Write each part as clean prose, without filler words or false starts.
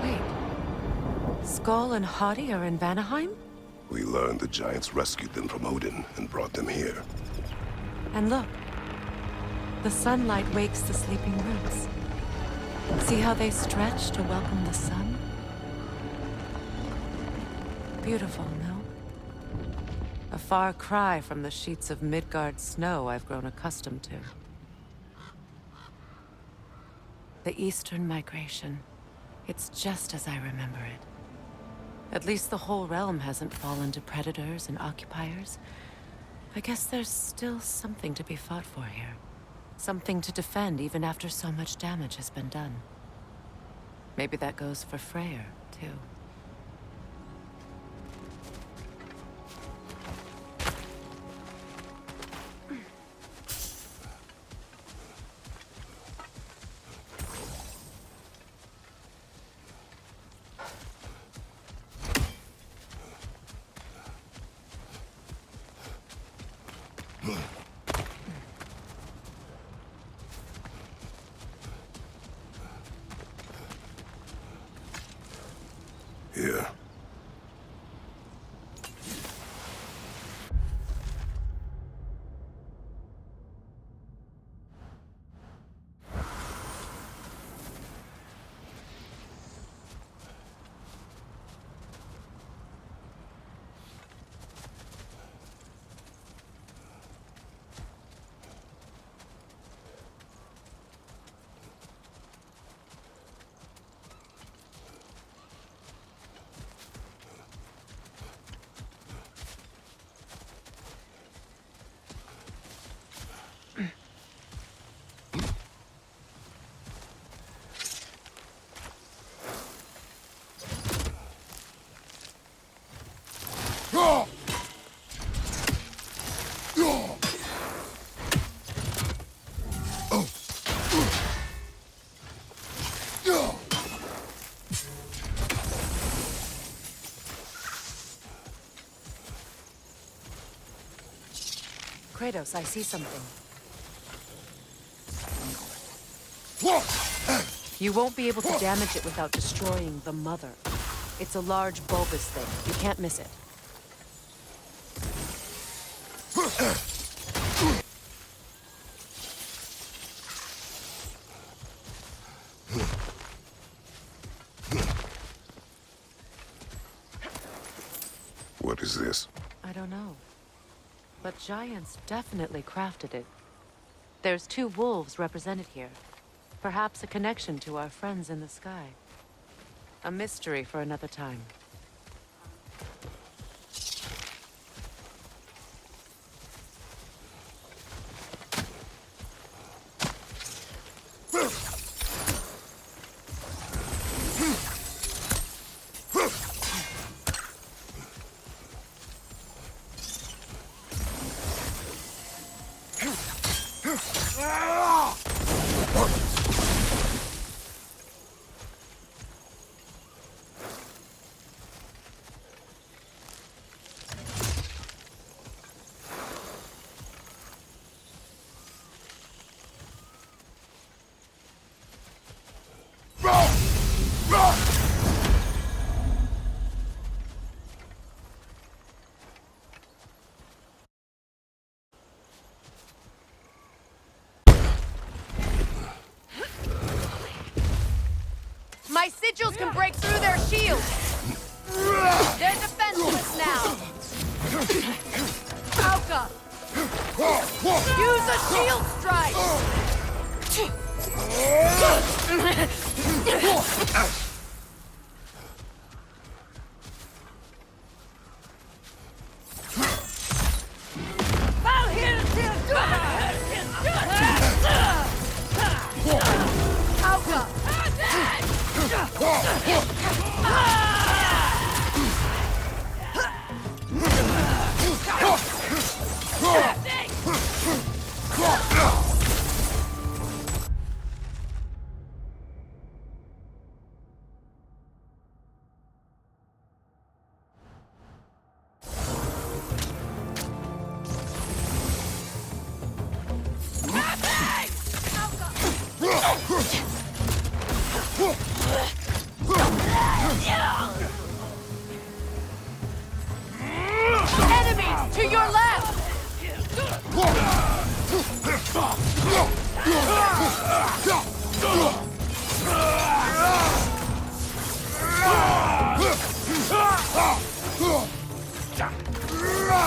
Wait. Skoll and Hati are in Vanaheim? We learned the giants rescued them from Odin and brought them here. And look. The sunlight wakes the sleeping roots. See how they stretch to welcome the sun? Beautiful, no? A far cry from the sheets of Midgard snow I've grown accustomed to. The Eastern migration. It's just as I remember it. At least the whole realm hasn't fallen to predators and occupiers. I guess there's still something to be fought for here. Something to defend even after so much damage has been done. Maybe that goes for Freyr, too. Here. Kratos, I see something. You won't be able to damage it without destroying the mother. It's a large bulbous thing. You can't miss it. What is this? I don't know. But giants definitely crafted it. There's 2 wolves represented here. Perhaps a connection to our friends in the sky. A mystery for another time. My sigils can break through their shields! They're defenseless now! Auka! Use a shield strike!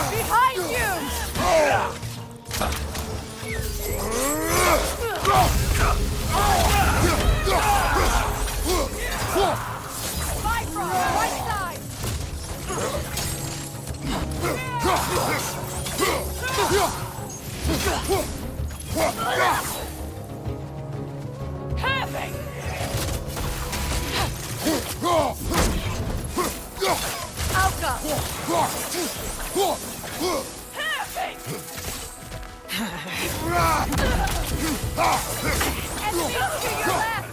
Behind you! Bifrost, right side! Perfect! Alka! Perfect! Enemy to your left!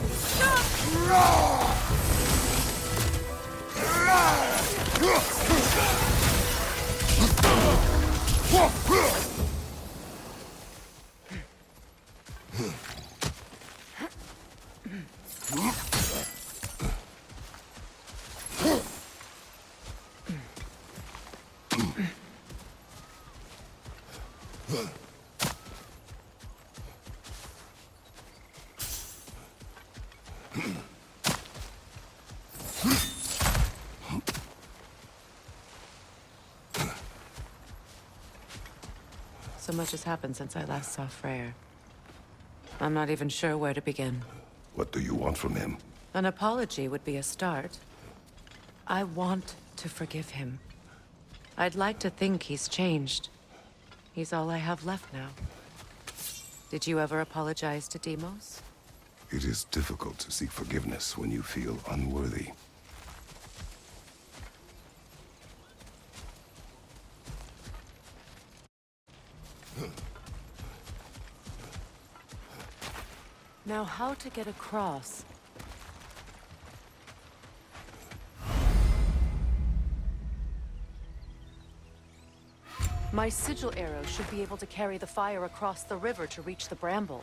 So much has happened since I last saw Freyr. I'm not even sure where to begin. What do you want from him? An apology would be a start. I want to forgive him. I'd like to think he's changed. He's all I have left now. Did you ever apologize to Deimos? It is difficult to seek forgiveness when you feel unworthy. Now, how to get across? My sigil arrow should be able to carry the fire across the river to reach the bramble.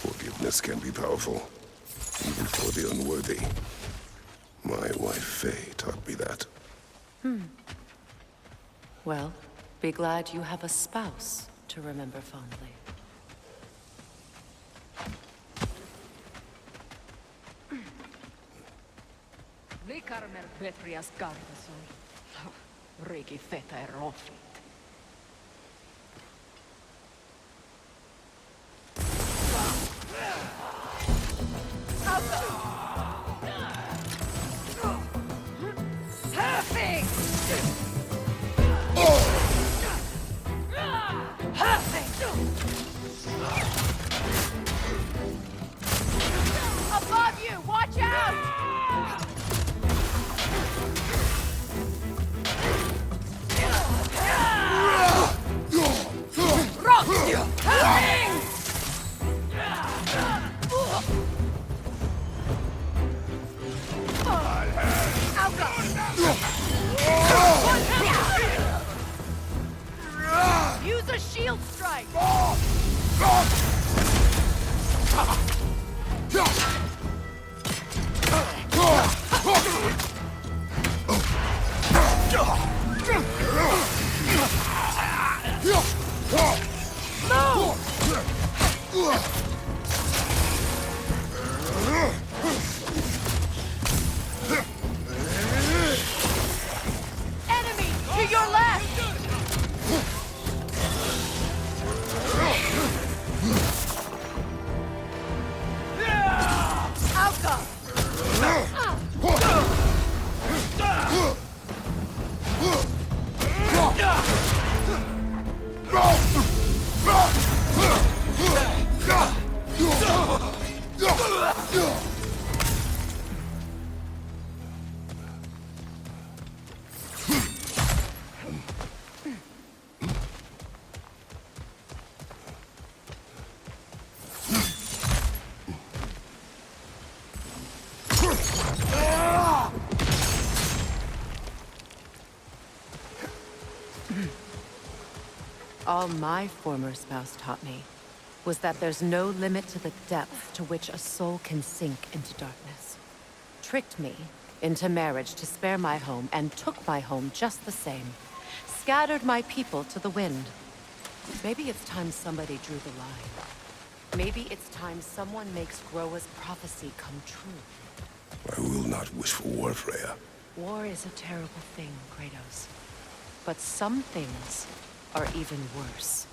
Forgiveness can be powerful, even for the unworthy. My wife Faye taught me that. Well, be glad you have a spouse to remember fondly. Likarmer Betrias Gardason. Rigi feta e rofit. Perfect! Above you! Watch out! Use a shield strike! Enemy to your left! All my former spouse taught me was that there's no limit to the depth to which a soul can sink into darkness. Tricked me into marriage to spare my home and took my home just the same. Scattered my people to the wind. Maybe it's time somebody drew the line. Maybe it's time someone makes Groa's prophecy come true. I will not wish for war, Freya. War is a terrible thing, Kratos. But some things are even worse.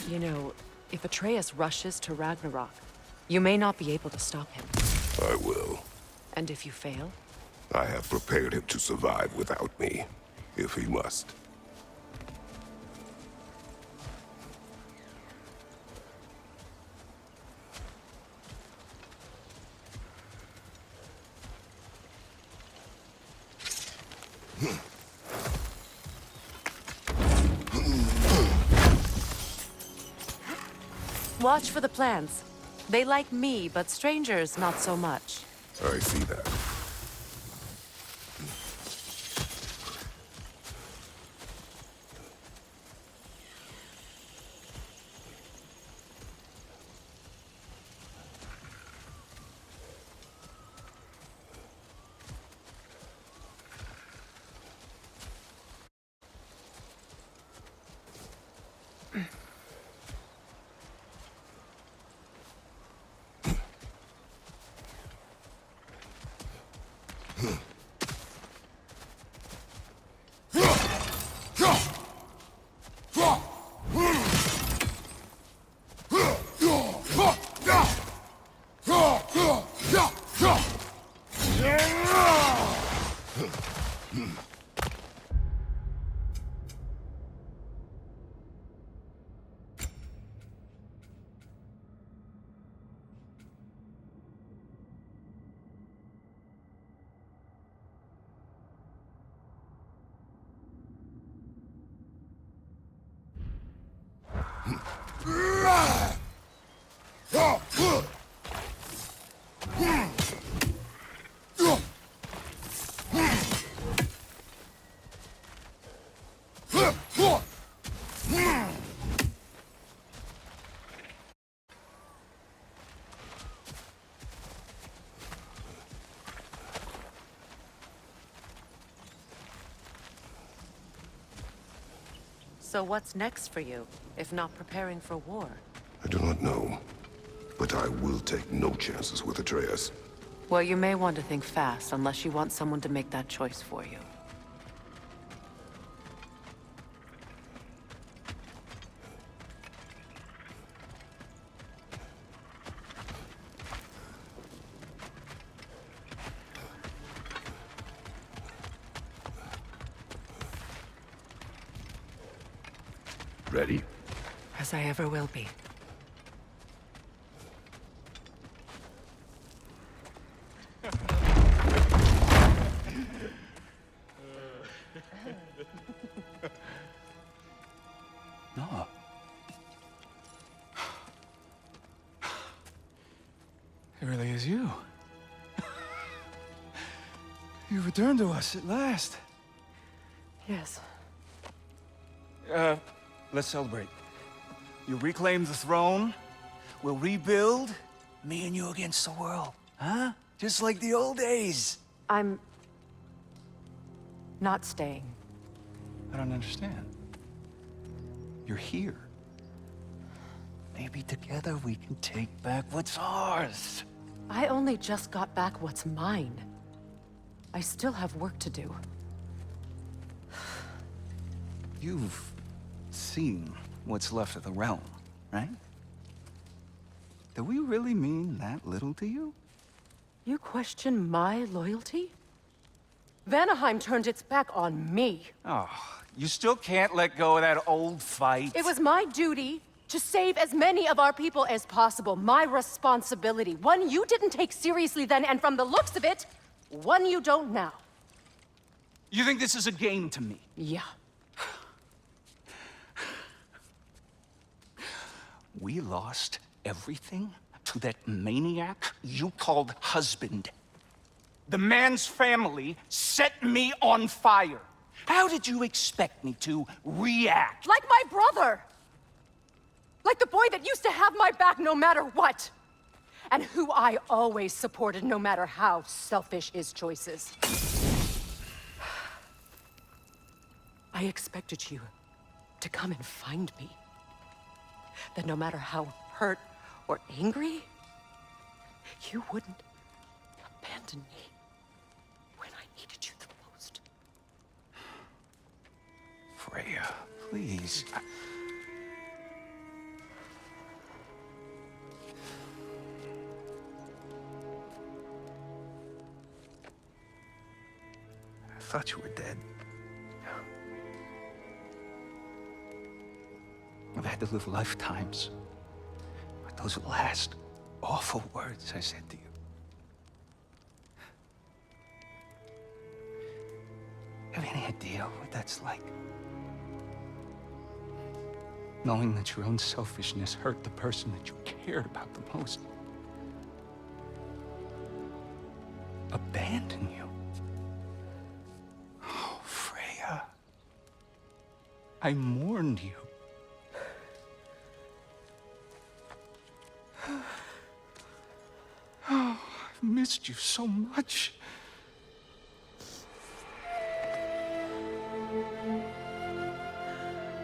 You know, if Atreus rushes to Ragnarok, you may not be able to stop him. I will. And if you fail? I have prepared him to survive without me, if he must. Watch for the plants. They like me, but strangers not so much. I see that. So what's next for you, if not preparing for war? I do not know, but I will take no chances with Atreus. Well, you may want to think fast, unless you want someone to make that choice for you. Ready? As I ever will be. No. It really is you. You returned to us at last. Yes. Let's celebrate. You reclaim the throne, we'll rebuild, me and you against the world. Huh? Just like the old days. I'm not staying. I don't understand. You're here. Maybe together we can take back what's ours. I only just got back what's mine. I still have work to do. You've seen what's left of the realm, right? Do we really mean that little to you? You question my loyalty? Vanaheim turned its back on me. Oh, you still can't let go of that old fight? It was my duty to save as many of our people as possible. My responsibility. One you didn't take seriously then, and from the looks of it, one you don't now. You think this is a game to me? Yeah. We lost everything to that maniac you called husband. The man's family set me on fire. How did you expect me to react? Like my brother! Like the boy that used to have my back no matter what! And who I always supported no matter how selfish his choices. I expected you to come and find me. That no matter how hurt or angry, you wouldn't abandon me when I needed you the most. Freya, please. I thought you were dead. I've had to live lifetimes. But those last awful words I said to you. Have any idea what that's like? Knowing that your own selfishness hurt the person that you cared about the most. Abandon you. Oh, Freya. I mourned you. Oh, I've missed you so much.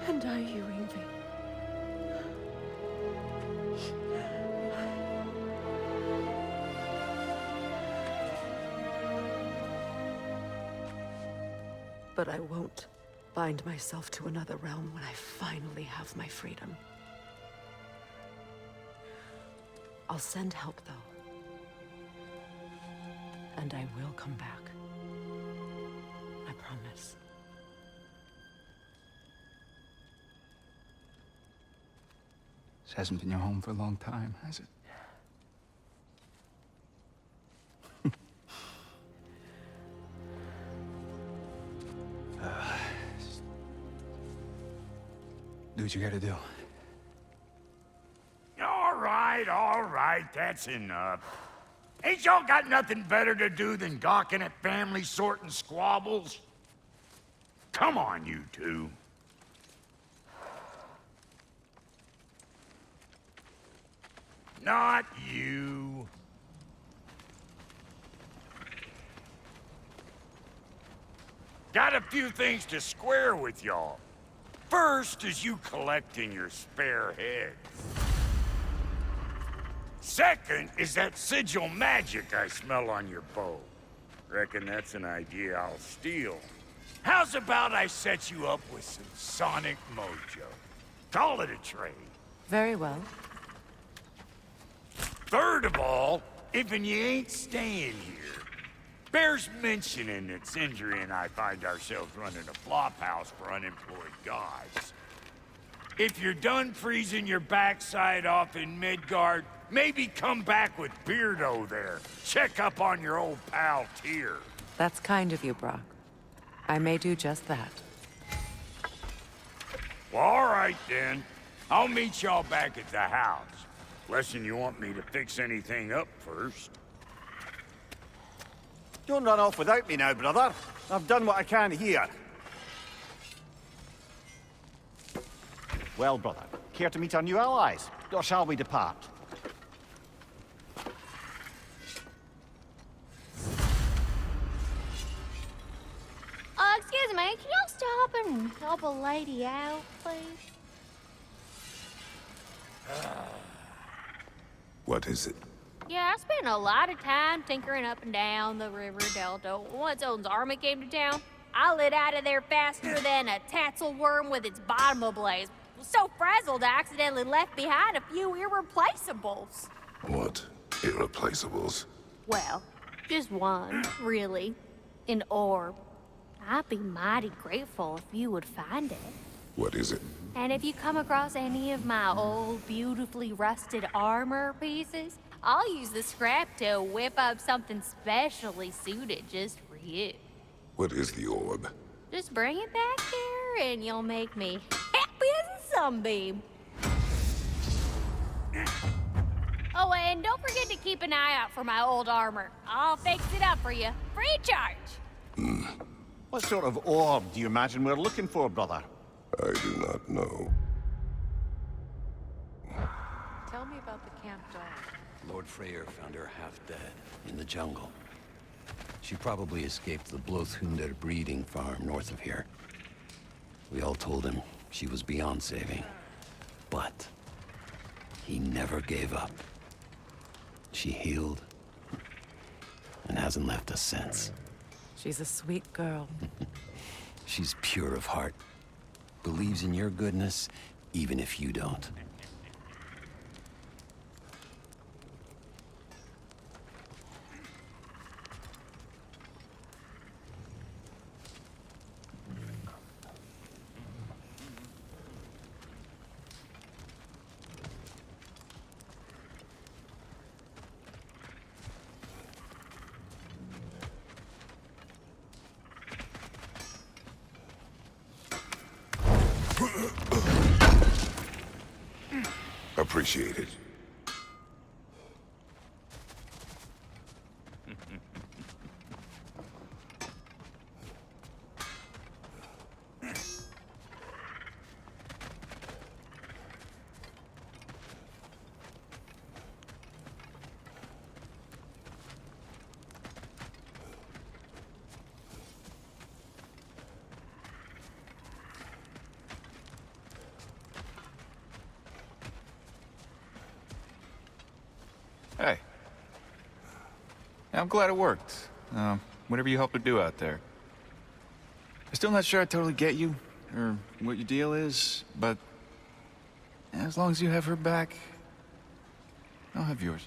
And I you, Yngvi. But I won't bind myself to another realm when I finally have my freedom. I'll send help, though. And I will come back. I promise. This hasn't been your home for a long time, has it? Do what you gotta do. All right, that's enough. Ain't y'all got nothing better to do than gawking at family sorting squabbles? Come on, you two. Not you. Got a few things to square with y'all. First is you collecting your spare heads. Second is that sigil magic I smell on your bow. Reckon that's an idea I'll steal. How's about I set you up with some sonic mojo? Call it a trade. Very well. Third of all, if you ain't staying here, bears mentioning that Sindri and I find ourselves running a flop house for unemployed gods. If you're done freezing your backside off in Midgard, maybe come back with Beardo there. Check up on your old pal Tyr. That's kind of you, Brock. I may do just that. Well, all right then. I'll meet y'all back at the house. Lesson you want me to fix anything up first. Don't run off without me now, brother. I've done what I can here. Well, brother, care to meet our new allies? Or shall we depart? Excuse me, can y'all stop and help a lady out, please? What is it? Yeah, I spent a lot of time tinkering up and down the river delta once Odin's army came to town. I lit out of there faster than a tassel worm with its bottom ablaze. Was so frazzled I accidentally left behind a few irreplaceables. What? Irreplaceables? Well, just one, really. An orb. I'd be mighty grateful if you would find it. What is it? And if you come across any of my old, beautifully rusted armor pieces, I'll use the scrap to whip up something specially suited just for you. What is the orb? Just bring it back here and you'll make me happy as a sunbeam. Oh, and don't forget to keep an eye out for my old armor. I'll fix it up for you, free of charge. What sort of orb do you imagine we're looking for, brother? I do not know. Tell me about the camp dog. Lord Freyr found her half dead in the jungle. She probably escaped the Blothunder breeding farm north of here. We all told him she was beyond saving. But he never gave up. She healed and hasn't left us since. She's a sweet girl. She's pure of heart. Believes in your goodness, even if you don't. Appreciate it. Hey. I'm glad it worked. Whatever you helped her do out there. I'm still not sure I totally get you, or what your deal is, but as long as you have her back, I'll have yours.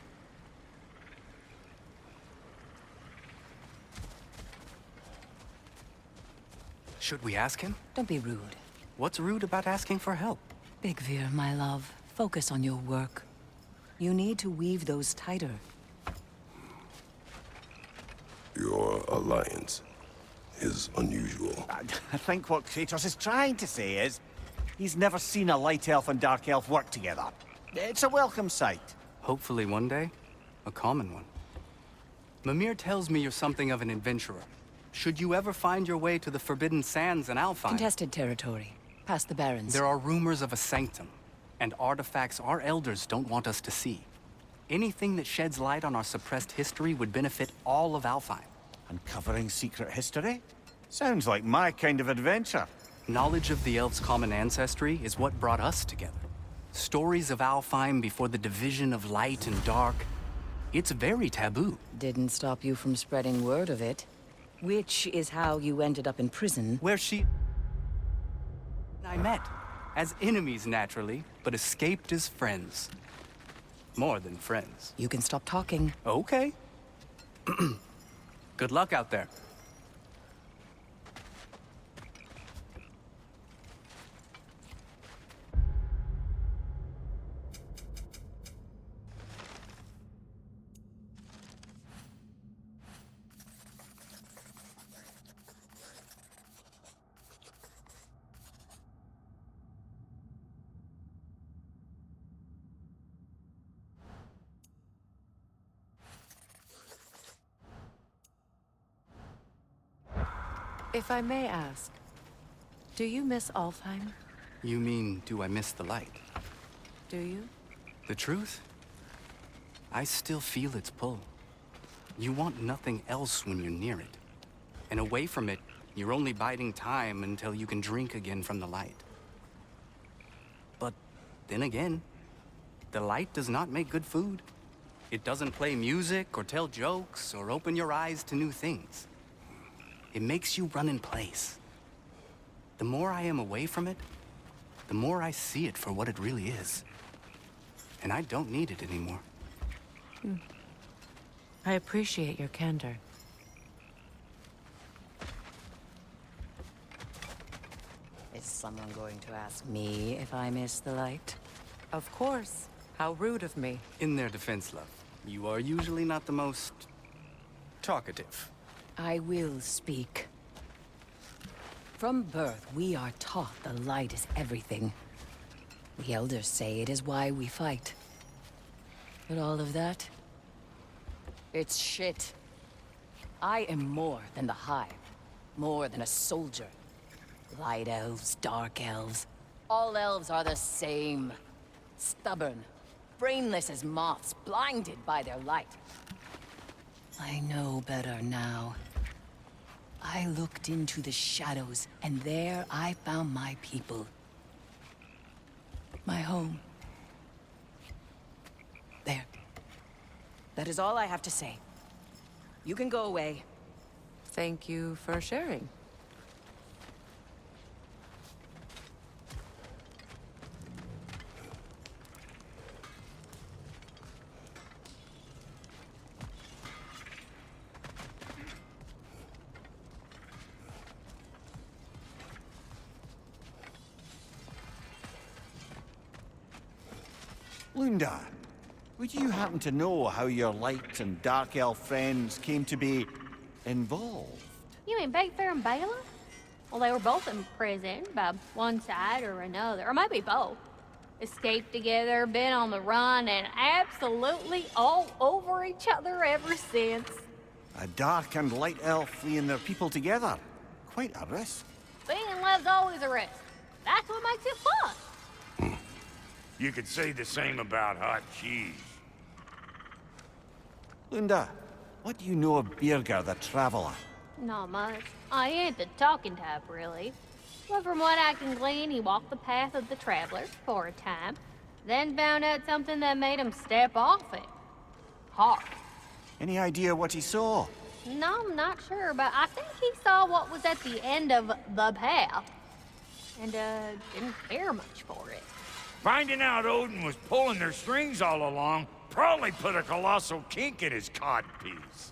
Should we ask him? Don't be rude. What's rude about asking for help? Big Veer, my love, focus on your work. You need to weave those tighter. Your alliance is unusual. I think what Kratos is trying to say is, he's never seen a light elf and dark elf work together. It's a welcome sight. Hopefully one day, a common one. Mimir tells me you're something of an adventurer. Should you ever find your way to the Forbidden Sands in Alfheim... Contested territory. Past the Barrens. There are rumors of a sanctum, and artifacts our elders don't want us to see. Anything that sheds light on our suppressed history would benefit all of Alfheim. Uncovering secret history? Sounds like my kind of adventure. Knowledge of the elves' common ancestry is what brought us together. Stories of Alfheim before the division of light and dark. It's very taboo. Didn't stop you from spreading word of it. Which is how you ended up in prison. Where she... I met. As enemies, naturally, but escaped as friends. More than friends. You can stop talking. Okay. Good luck out there. If I may ask, do you miss Alfheim? You mean, do I miss the light? Do you? The truth? I still feel its pull. You want nothing else when you're near it. And away from it, you're only biding time until you can drink again from the light. But then again, the light does not make good food. It doesn't play music or tell jokes or open your eyes to new things. It makes you run in place. The more I am away from it, the more I see it for what it really is. And I don't need it anymore. I appreciate your candor. Is someone going to ask me if I miss the light? Of course. How rude of me. In their defense, love, you are usually not the most talkative. I will speak. From birth, we are taught the light is everything. The elders say it is why we fight. But all of that, it's shit. I am more than the hive, more than a soldier. Light elves, dark elves, all elves are the same. Stubborn, brainless as moths, blinded by their light. I know better now. I looked into the shadows, and there I found my people. My home. There. That is all I have to say. You can go away. Thank you for sharing. Lúnda, would you happen to know how your light and dark elf friends came to be involved? You mean Big Fair and Bela? Well, they were both in prison by one side or another, or maybe both. Escaped together, been on the run, and absolutely all over each other ever since. A dark and light elf fleeing their people together. Quite a risk. Being in love's always a risk. That's what makes it fun. You could say the same about hot cheese. Lúnda, what do you know of Birger the Traveler? Not much. I ain't the talking type, really. But from what I can glean, he walked the path of the travelers for a time, then found out something that made him step off it. Hard. Any idea what he saw? No, I'm not sure, but I think he saw what was at the end of the path. And, didn't care much for it. Finding out Odin was pulling their strings all along probably put a colossal kink in his codpiece.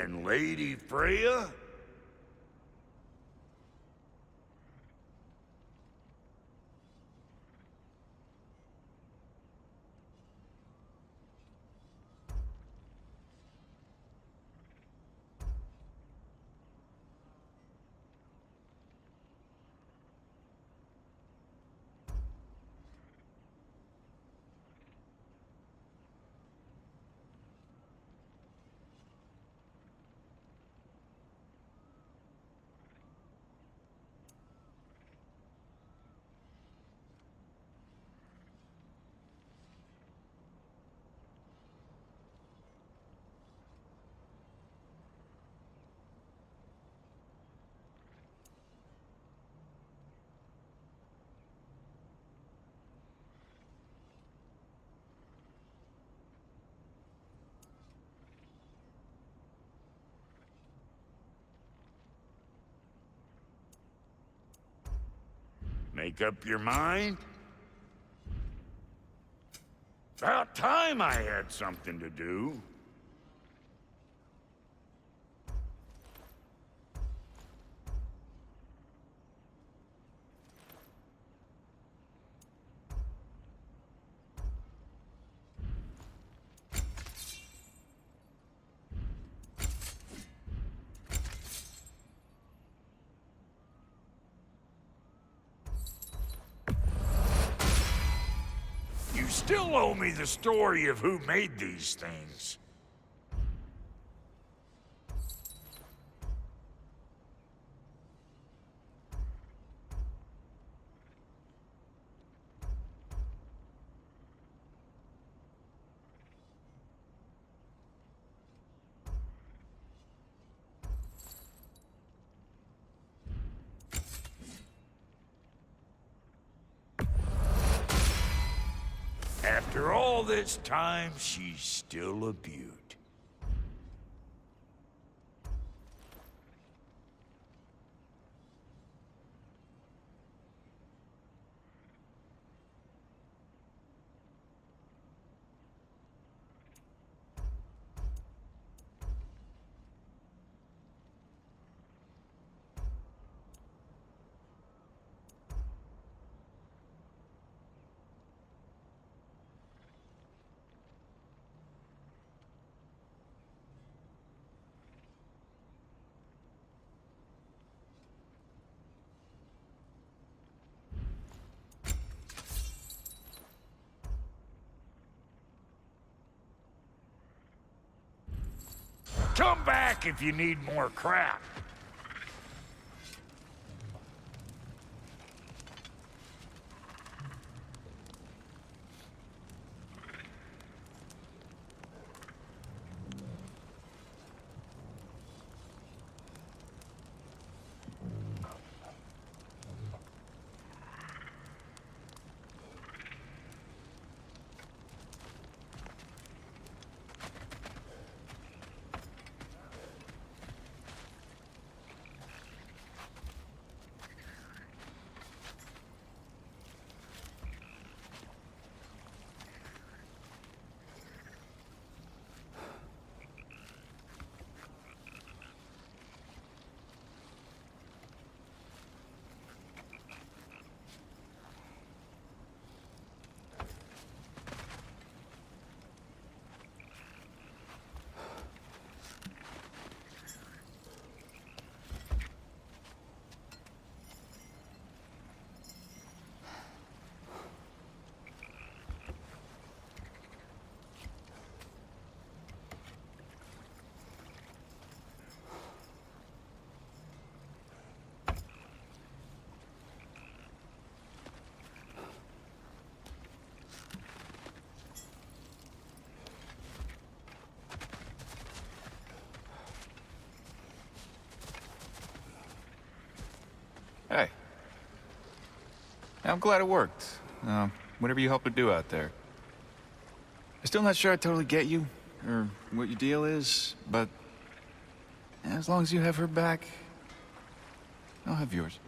And Lady Freya? Make up your mind? About time I had something to do. You still owe me the story of who made these things. After all this time, she's still a beaut. Come back if you need more crap. Hey. I'm glad it worked. Whatever you helped her do out there. I'm still not sure I totally get you, or what your deal is, but as long as you have her back, I'll have yours.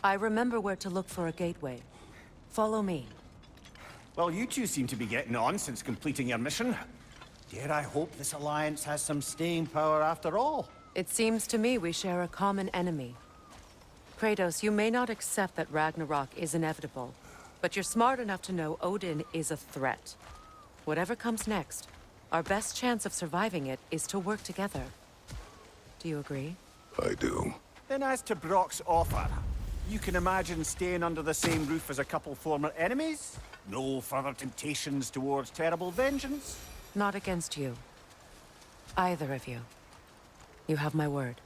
I remember where to look for a gateway. Follow me. Well, you two seem to be getting on since completing your mission. Dare I hope this alliance has some staying power after all? It seems to me we share a common enemy. Kratos, you may not accept that Ragnarok is inevitable, but you're smart enough to know Odin is a threat. Whatever comes next, our best chance of surviving it is to work together. Do you agree? I do. Then as to Brock's offer, you can imagine staying under the same roof as a couple former enemies? No further temptations towards terrible vengeance? Not against you. Either of you. You have my word.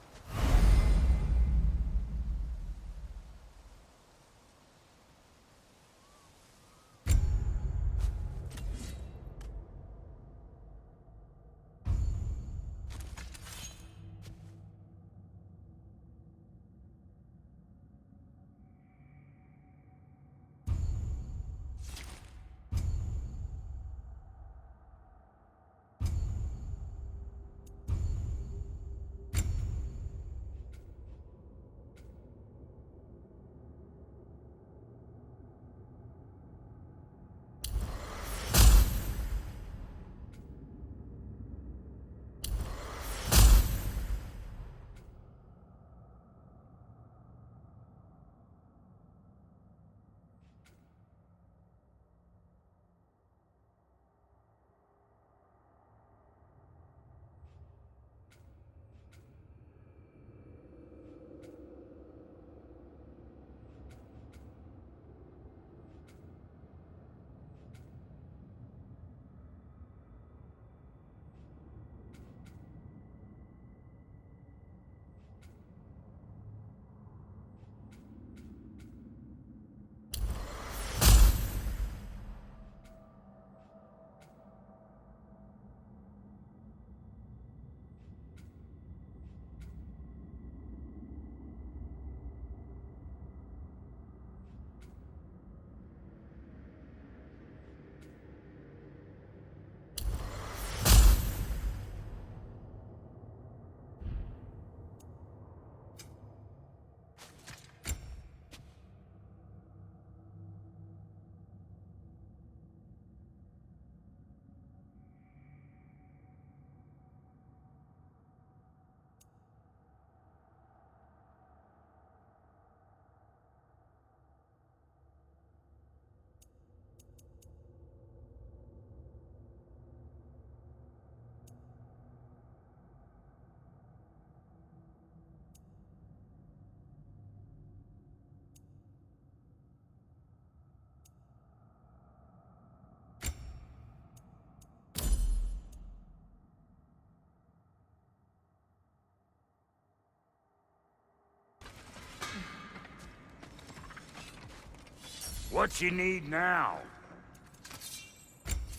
What you need now?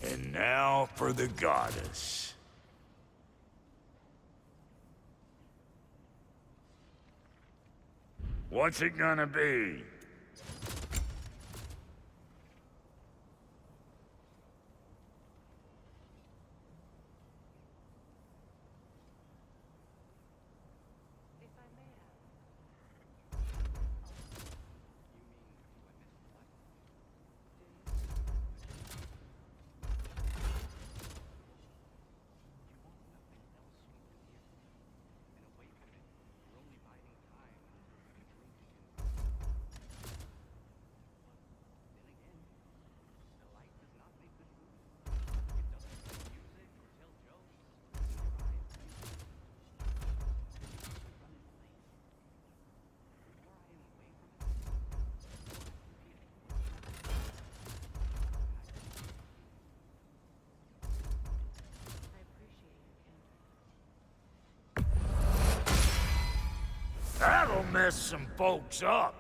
And now for the goddess. What's it gonna be? That'll mess some folks up.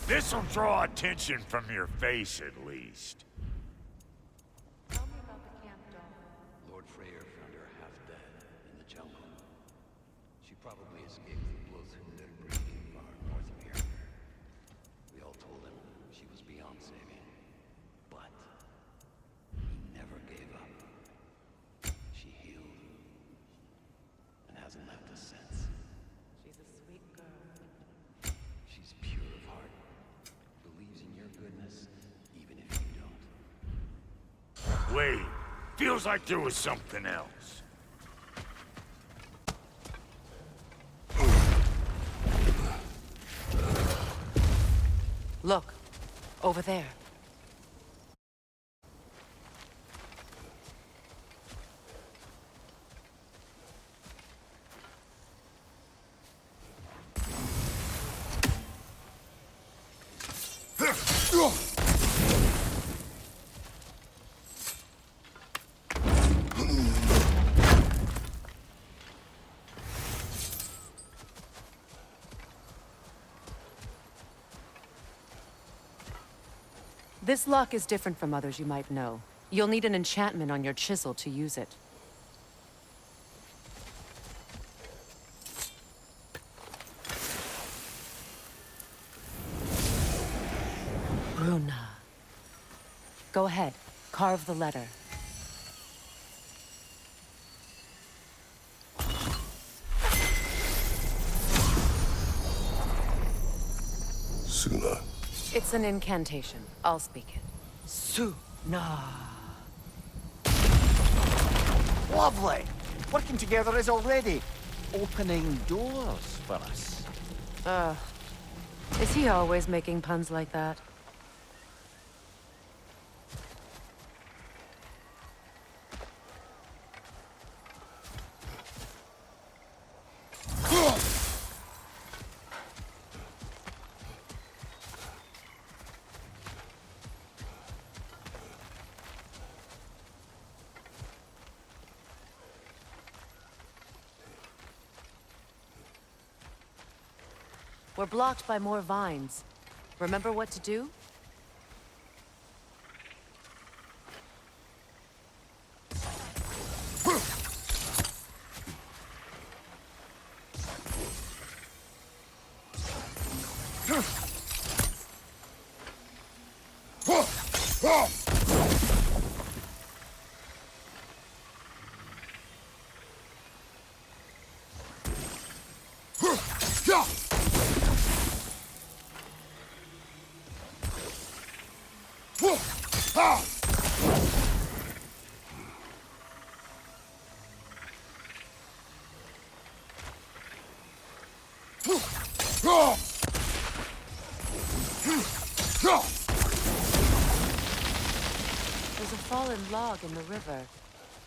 This'll draw attention from your face, at least. Tell me about the camp doll. Lord Freyr found her half dead in the jungle. She probably escaped the Blothunder breeding farm north of here. We all told him she was beyond saving. But he never gave up. She healed. And hasn't left us since. She's a sweet girl. She's pure of heart. Believes in your goodness, even if you don't. Wait, feels like there was something else. Look, over there. This lock is different from others you might know. You'll need an enchantment on your chisel to use it. Bruna. Go ahead, carve the letter. Suna. It's an incantation. I'll speak it. Suna. Lovely! Working together is already opening doors for us. Is he always making puns like that? We're blocked by more vines. Remember what to do? There's a fallen log in the river.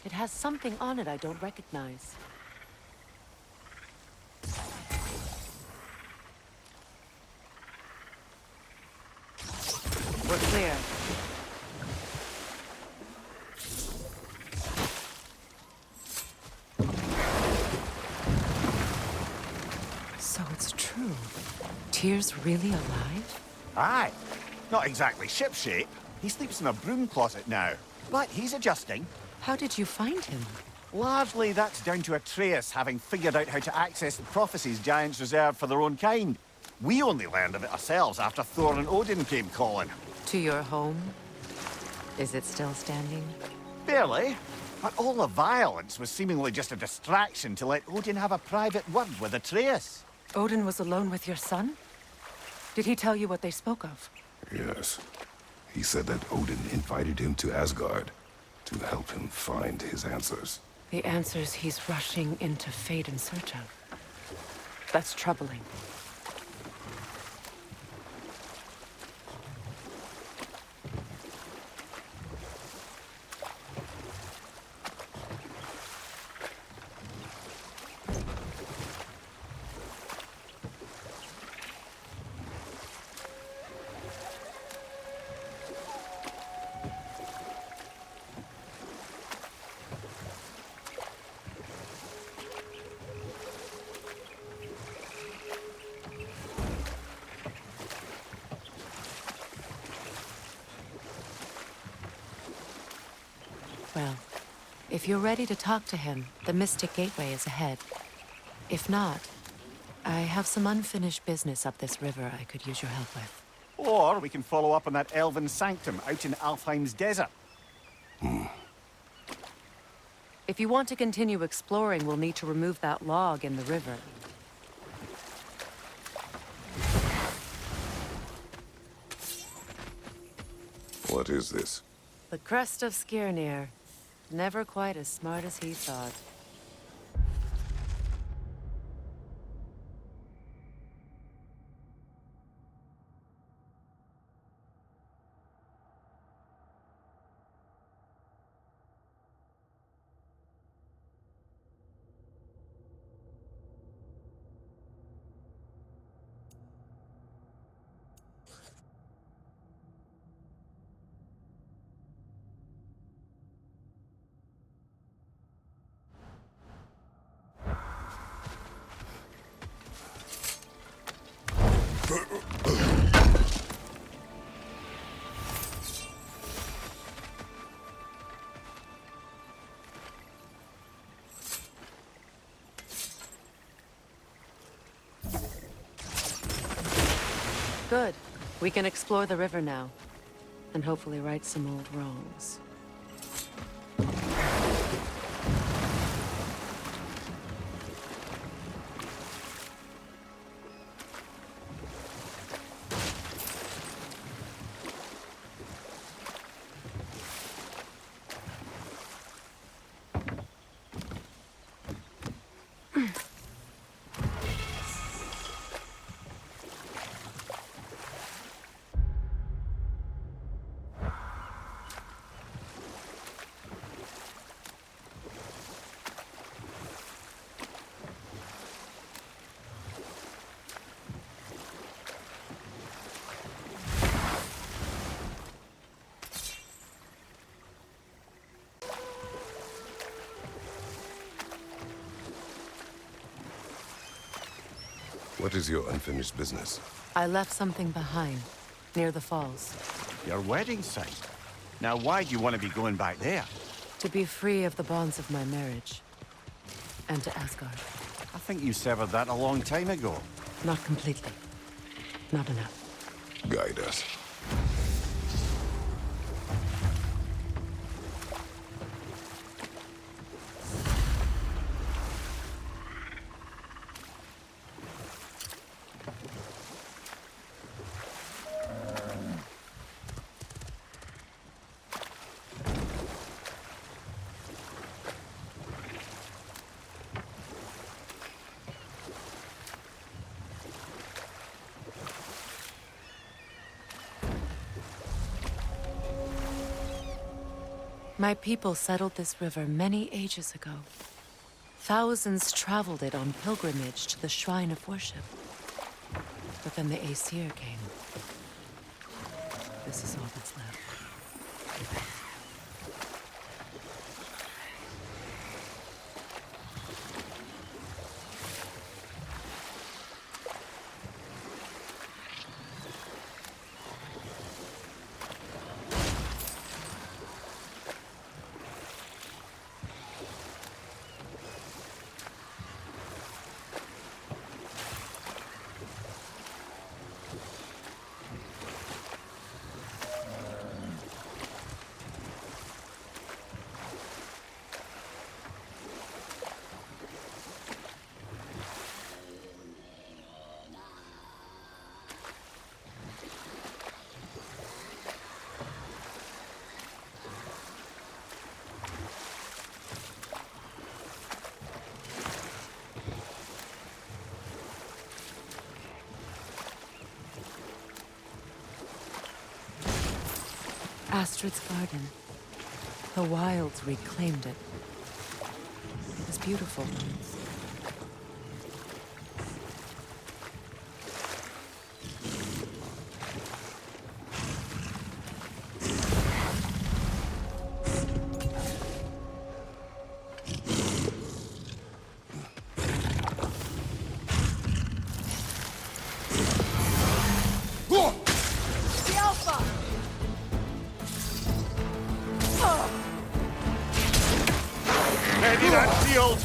It has something on it I don't recognize. We're clear. So it's true. Tyr's really alive? Aye. Not exactly shipshape. He sleeps in a broom closet now. But he's adjusting. How did you find him? Largely, that's down to Atreus having figured out how to access the prophecies giants reserved for their own kind. We only learned of it ourselves after Thor and Odin came calling. To your home? Is it still standing? Barely. But all the violence was seemingly just a distraction to let Odin have a private word with Atreus. Odin was alone with your son? Did he tell you what they spoke of? Yes. He said that Odin invited him to Asgard to help him find his answers. The answers he's rushing into fate in search of. That's troubling. Well, if you're ready to talk to him, the Mystic Gateway is ahead. If not, I have some unfinished business up this river I could use your help with. Or we can follow up on that elven sanctum out in Alfheim's desert. If you want to continue exploring, we'll need to remove that log in the river. What is this? The crest of Skirnir. Never quite as smart as he thought. Good. We can explore the river now. And hopefully right some old wrongs. What is your unfinished business? I left something behind, near the falls. Your wedding site. Now why do you want to be going back there? To be free of the bonds of my marriage. And to Asgard. I think you severed that a long time ago. Not completely. Not enough. Guide us. My people settled this river many ages ago. Thousands traveled it on pilgrimage to the shrine of worship. But then the Aesir came. This is all that's left. Astrid's garden. The wilds reclaimed it. It was beautiful once. Ready that shield!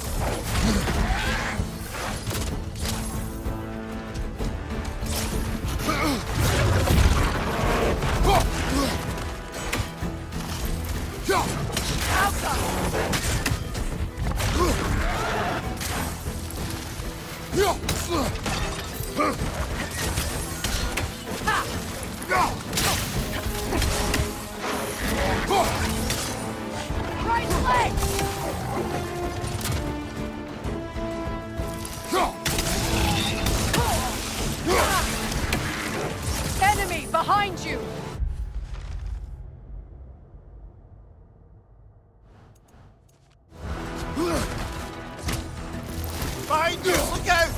Right leg! Enemy behind you! Behind you! Look out!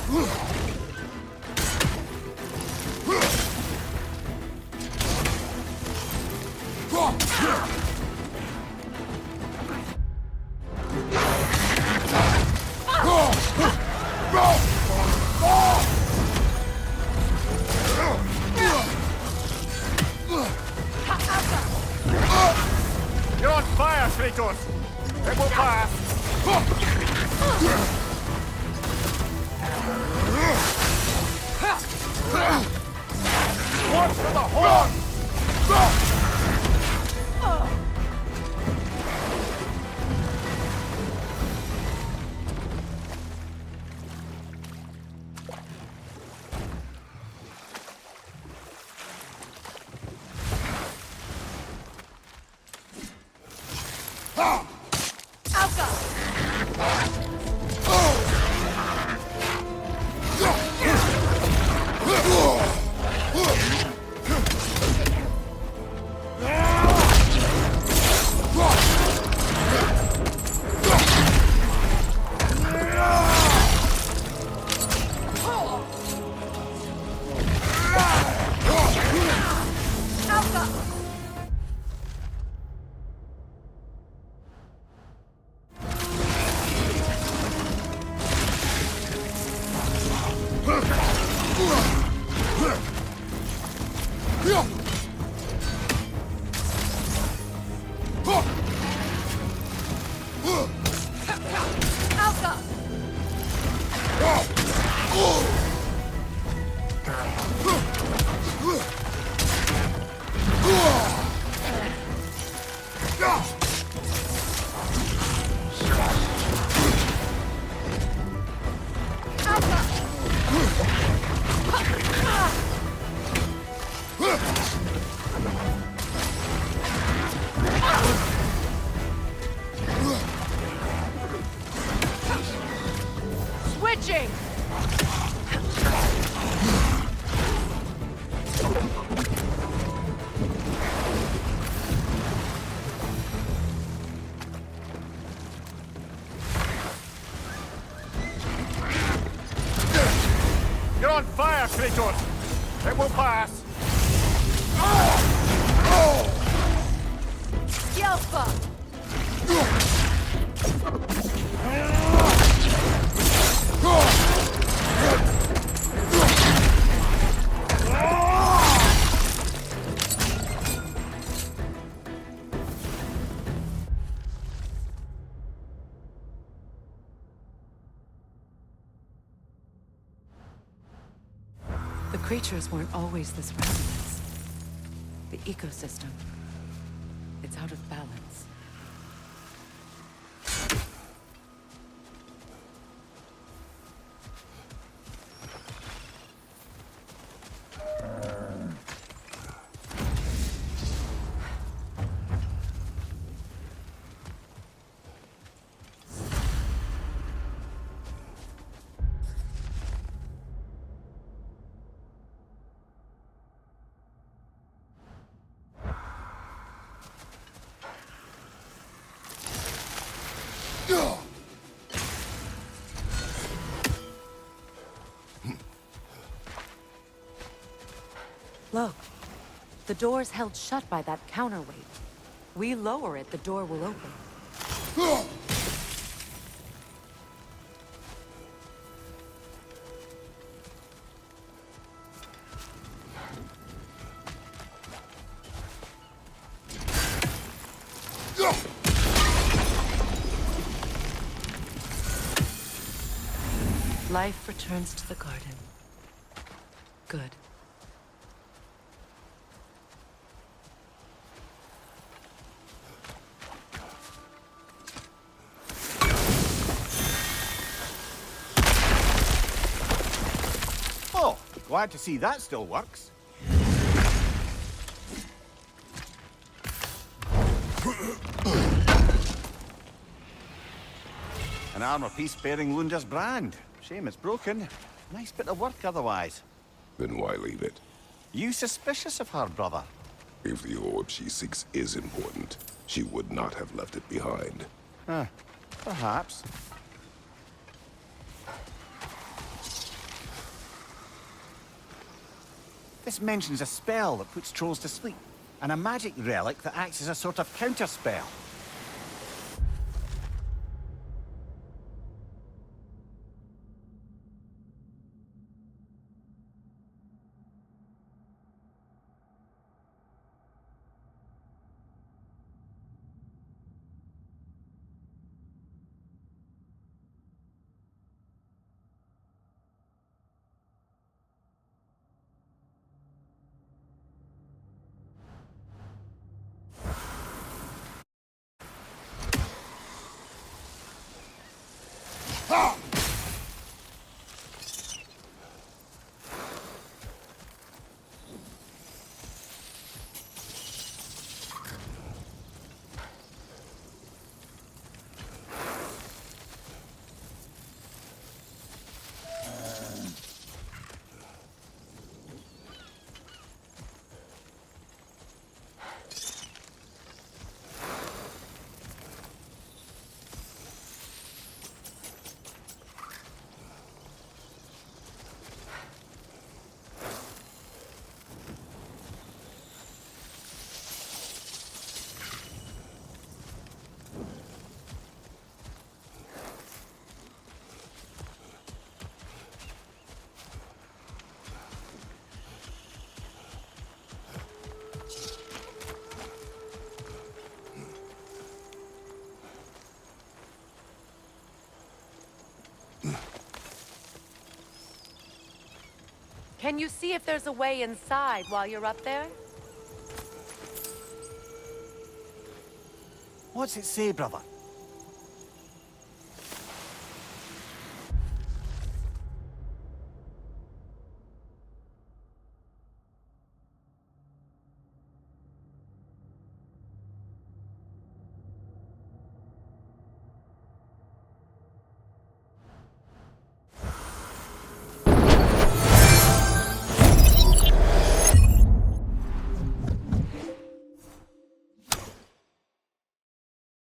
You're on fire, Kratos! It will pass! Watch for the horn! Switching! Kratos! It will pass! Yelpa! The creatures weren't always this restless. The ecosystem, it's out of balance. Look, the door's held shut by that counterweight. We lower it, the door will open. Life returns to the garden. Good. Oh, glad to see that still works. An armor piece bearing Lúnda's brand. Shame it's broken. Nice bit of work otherwise. Then why leave it? You suspicious of her, brother? If the orb she seeks is important, she would not have left it behind. Perhaps. This mentions a spell that puts trolls to sleep, and a magic relic that acts as a sort of counterspell. Can you see if there's a way inside while you're up there? What's it say, brother?